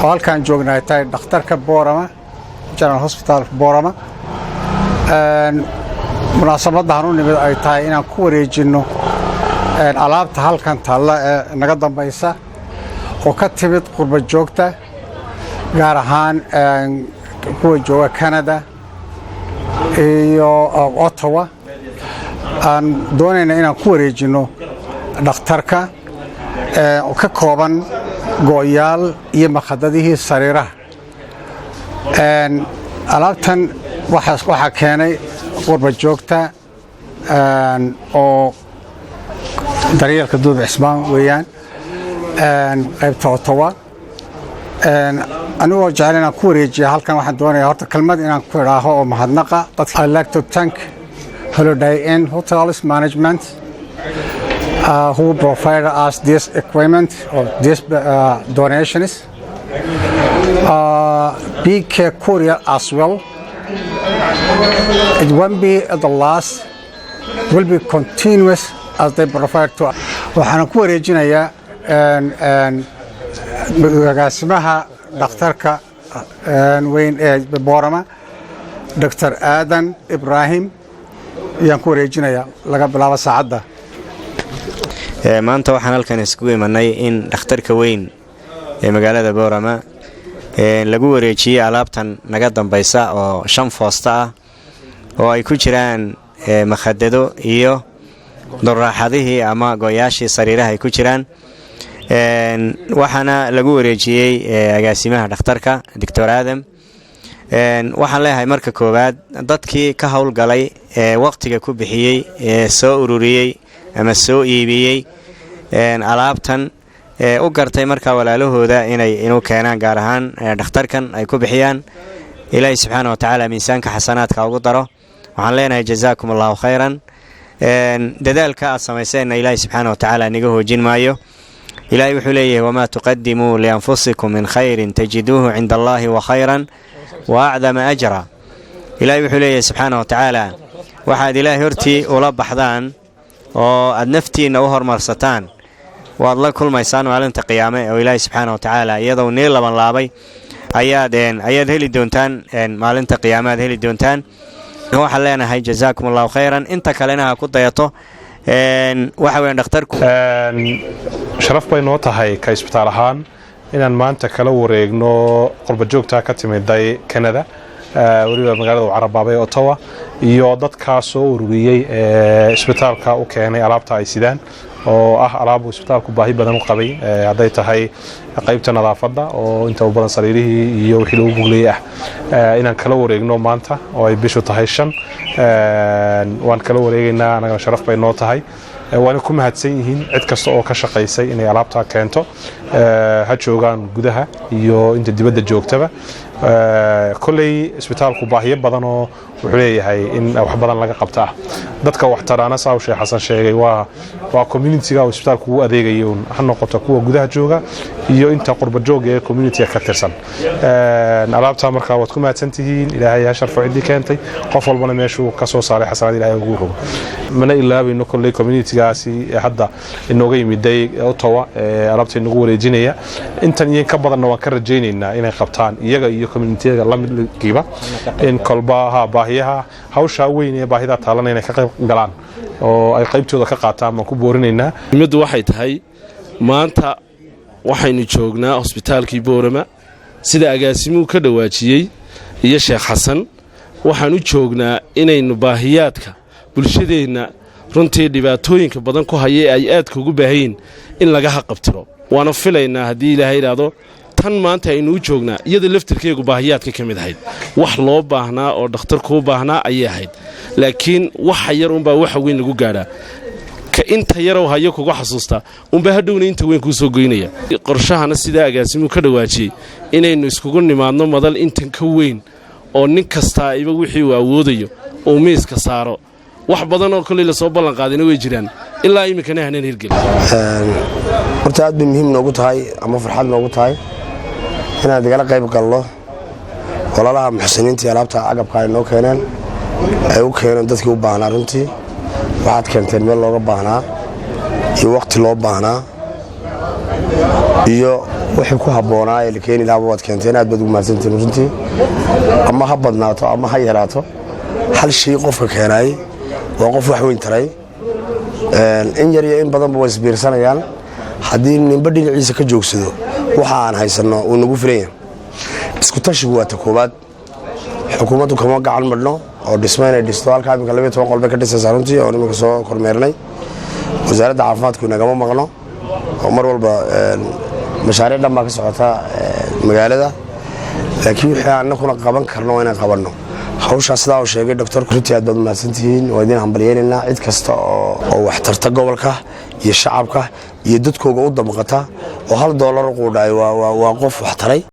halkaan joognaa tahay dhakhtarka Boorama General Hospital Boorama munaasabadahan u nimid ay tahay inaan ku wareejino alaabta halkan taalla ee naga dambaysa oo ka timid qurba joogta gaar ahaan kuwa jooga Canada iyo Ottawa aan doonayna inaan ku wareejino dhakhtarka oo ka kooban gooyaal iyo maqadadihii sariiraha alaabtan waxa keenay qurba joogta oo daryeelka Duub Cismaan weeyaan qaybta Ottawa anigoo jecel inaan ku wareejiyo halkan waxaan doonayaa horta kelmad inaan ku idhaaho oo mahadnaqa dadka I'd like to thank Holiday Inn Hotels Management who provided us this equipment or this donations. BK Courier as well. It won't be the last, will be continuous as they provide to us. waxaan ku wareejinayaa agaasimaha dhakhtarka weyn ee Boorama Dr. Aadan Ibrahim ayaan ku wareejinayaa laga bilaabo saacada maanta waxaan halkan iskugu imanay in dhakhtarka weyn ee magaalada Boorama lagu wareejiyay alaabtan naga dambaysa oo 5 foosta ah oo ay ku jiraan maqadado iyo doraaxadihii ama gooyaashii sariiraha ay ku jiraan waxaana lagu wareejiyay agaasimaha dhakhtarka Dr. Aadan waxaan leeyahay marka koowaad dadkii ka hawlgalay waqtiga ku bixiyay soo ururiyay ama soo iibiyay alaabtan u gartay marka walaalahooda inuu keenaan gaar ahaan dhakhtarkan ay ku bixiyaan Ilaahay subhanahu wa ta'ala miisaanka xasanaadka ugu daro waxaan leenahay jazaakumullahu khayran dadaalka aad samayseen Ilaahay subhanahu wa ta'ala niga hoojin maayo Ilaahay wuxuu leeyahay wama tuqaddimu li anfusikum min khayrin tajiduhu 'inda Allahi wa khayran wa a'zama ajra Ilaahay wuxuu leeyahay subhanahu wa ta'ala waxaad Ilaahay hortii ula baxdaan oo aad naftiina u hormarsataan waad la kulmaysaan maalinta qiyaame oo Ilaahay subhanahu wa ta'ala iyadoo neer laban laabay ayaad heli doontaan maalinta qiyaamaad heli doontaan waxaan leenahay jazaakumullahu khayran inta kalena ku dayato waxa weyn dhakhtarku sharaf bay noo tahay ka isbitaal ahaan inaan maanta kala wareegno qurba joogta ka timiday Canada wariga magaalada Carabaabay Ottawa iyo dadka soo ururiyay isbitaalka u keenay alaabta ay sidaan oo alaab isbitaalku baahi badan u qabay haday tahay qaybta nadaafada oo inta u badan sariirihii iyo wixii lagu bugliyay inaan kala wareegno maanta oo ay bishu tahay 5 waan kala wareegaynaa anaga sharaf bay noo tahay waan ku mahadsan yihiin cid kasta oo ka shaqeysay inay alaabta keento ha joogaan gudaha iyo inta dibadda joogtaba kulay isbitaalku baahiyo badan oo wuxuu leeyahay in wax badan laga qabto dadka wax taraana saaw Sheekh Xasan sheegay waa community-ga oo isbitaalku u adeegayo ha noqoto kuwa gudaha jooga iyo inta qurba jooga ee community ka tirsan alaabta markaa waad ku mahadsantihiin Ilaahay ha sharfo cidii keentay qof walbana meeshuu ka soo saaray xasanaad Ilaahay ugu rogo mana ilaawayno kulay community-gaasi hadda inooga yimiday Ottawa alaabta inagu wareejinaya intan iyo ka badanna waan ka rajaynaynaa inay qabtaan iyaga iyo community-ga la mid giba in kolba baahiyaha hawsha weyn ee baahida taalan inay ka qayb galaan oo ay qaybtooda ka qaataan ma ku boorinaynaa mid waxay tahay maanta waxaynu joognaa hospitaalkii Boorama sida agaasimuhu ka dhawaajiyay iyo Sheekh Xasan waxaan u joognaa inaynu baahiyaadka bulshadeena runtii dhibaatooyinka badan ku hayay ay aad ugu baahayn in laga haqabtiro waana filaynaa hadii Ilaahay yiraahdo tan maanta aynu u joognaa iyada laftirkeegu baahiyaadka kamid ahayd wax loo baahnaa oo dhakhtarku u baahnaa ayay ahayd laakiin wax yar un baa wax weyn lagu gaaraa ka inta yar oo hayo kugu xasuusta un baa hadhowna inta weyn ku soo goynaya qorshahana sida agaasimu ka dhawaajiyay inaynu iskugu nimaadno madal intan ka weyn oo nin kasta iba wixii uu awoodayo oo miiska saaro wax badan oo kale la soo ballan qaadina way jiraan ilaa imikana haneen hirgelin horta aad bay muhiim noogu tahay ama farxad noogu tahay inaan digala qayb galno walaalaha muxsiniinta alaabta agabka ay noo keeneen ay u keeneen dadkii u baahnaa runtii waxaad keenteen meel looga baahnaa iyo waqti loo baahnaa iyo wixii ku habboonaa ee la keeni lahaa waad keenteen aad baad ugu mahadsantihiin runtii ama ha badnaato ama ha yaraato hal shay qofka keenay waa qof wax weyn taray in yar iyo in badanba way isbiirsanayaan haddii ninba dhinaciisa ka joogsado waxa aan haysanno uu nagu filan yahay isku tashigu waa ta koowaad xukuumaddu kama gacan madhno oo dhismo inay dhisto halkaa iminka 12 qolbay ka dhisaysaa runtii oo iminka soo kormeernay wasaaradda caafimaadku inagama maqno oo mar walba mashaariic dhan baa ka socota magaalada laakiin wixii annaguna qaban karno waa inaan qabanno hawshaas sidaa uu sheegay doctorku runtii aad baad u mahadsantihiin waa idin hambalyeynayna cid kasta oo wax tarta gobolka iyo shacabka iyo dadkooga u damqata oo $1 u quudhay waa qof wax taray